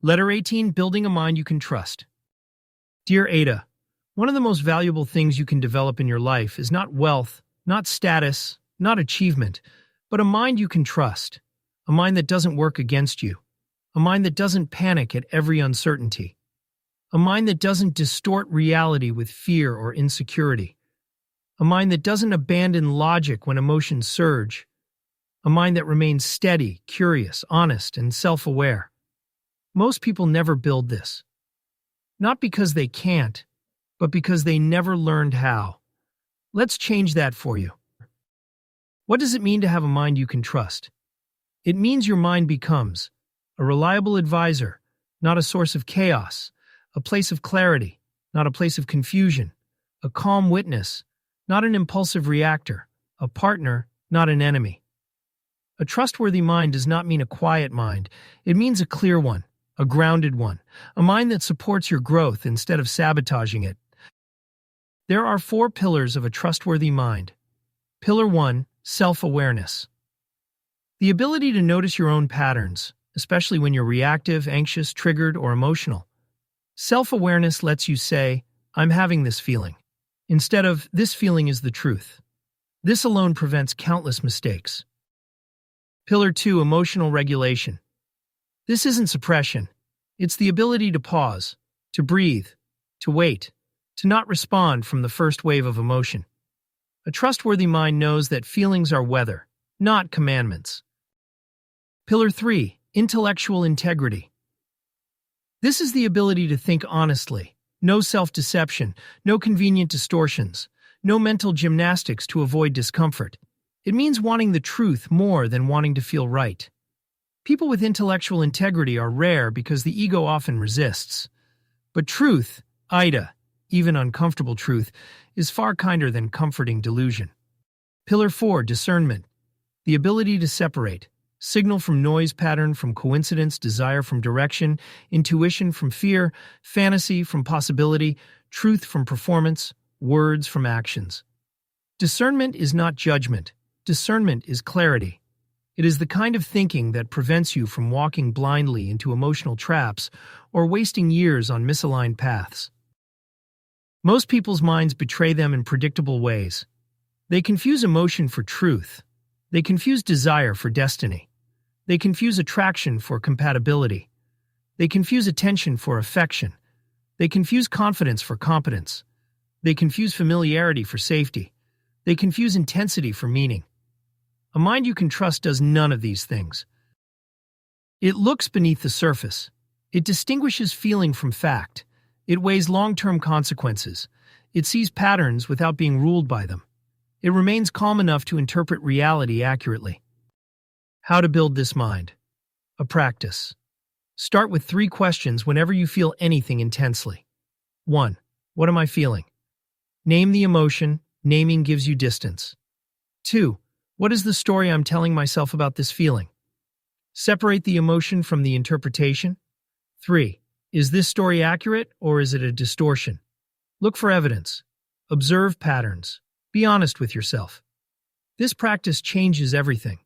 Letter 18, building a mind you can trust. Dear Ada, one of the most valuable things you can develop in your life is not wealth, not status, not achievement, but a mind you can trust. A mind that doesn't work against you. A mind that doesn't panic at every uncertainty. A mind that doesn't distort reality with fear or insecurity. A mind that doesn't abandon logic when emotions surge. A mind that remains steady, curious, honest, and self-aware. Most people never build this. Not because they can't, but because they never learned how. Let's change that for you. What does it mean to have a mind you can trust? It means your mind becomes a reliable advisor, not a source of chaos, a place of clarity, not a place of confusion, a calm witness, not an impulsive reactor, a partner, not an enemy. A trustworthy mind does not mean a quiet mind. It means a clear one, a grounded one, a mind that supports your growth instead of sabotaging it. There are 4 pillars of a trustworthy mind. Pillar 1, self-awareness. The ability to notice your own patterns, especially when you're reactive, anxious, triggered, or emotional. Self-awareness lets you say, I'm having this feeling, instead of, this feeling is the truth. This alone prevents countless mistakes. Pillar 2, emotional regulation. This isn't suppression. It's the ability to pause, to breathe, to wait, to not respond from the first wave of emotion. A trustworthy mind knows that feelings are weather, not commandments. Pillar 3, intellectual integrity. This is the ability to think honestly, no self-deception, no convenient distortions, no mental gymnastics to avoid discomfort. It means wanting the truth more than wanting to feel right. People with intellectual integrity are rare because the ego often resists. But truth, Aida, even uncomfortable truth, is far kinder than comforting delusion. Pillar 4, discernment. The ability to separate. Signal from noise pattern, from coincidence, desire from direction, intuition from fear, fantasy from possibility, truth from performance, words from actions. Discernment is not judgment. Discernment is clarity. It is the kind of thinking that prevents you from walking blindly into emotional traps or wasting years on misaligned paths. Most people's minds betray them in predictable ways. They confuse emotion for truth. They confuse desire for destiny. They confuse attraction for compatibility. They confuse attention for affection. They confuse confidence for competence. They confuse familiarity for safety. They confuse intensity for meaning. A mind you can trust does none of these things. It looks beneath the surface. It distinguishes feeling from fact. It weighs long-term consequences. It sees patterns without being ruled by them. It remains calm enough to interpret reality accurately. How to build this mind? A practice. Start with 3 questions whenever you feel anything intensely. 1. What am I feeling? Name the emotion. Naming gives you distance. 2. What is the story I'm telling myself about this feeling? Separate the emotion from the interpretation. 3. Is this story accurate or is it a distortion? Look for evidence. Observe patterns. Be honest with yourself. This practice changes everything.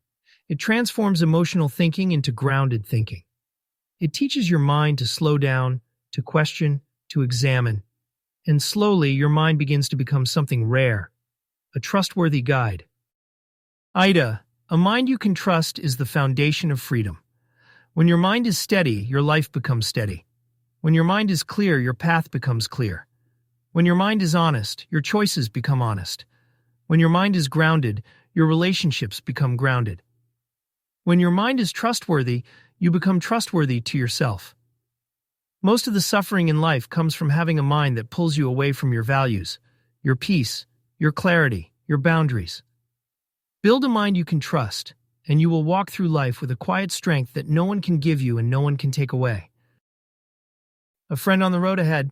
It transforms emotional thinking into grounded thinking. It teaches your mind to slow down, to question, to examine, and slowly your mind begins to become something rare, a trustworthy guide. Aida, a mind you can trust is the foundation of freedom. When your mind is steady, your life becomes steady. When your mind is clear, your path becomes clear. When your mind is honest, your choices become honest. When your mind is grounded, your relationships become grounded. When your mind is trustworthy, you become trustworthy to yourself. Most of the suffering in life comes from having a mind that pulls you away from your values, your peace, your clarity, your boundaries. Build a mind you can trust, and you will walk through life with a quiet strength that no one can give you and no one can take away. A friend on the road ahead.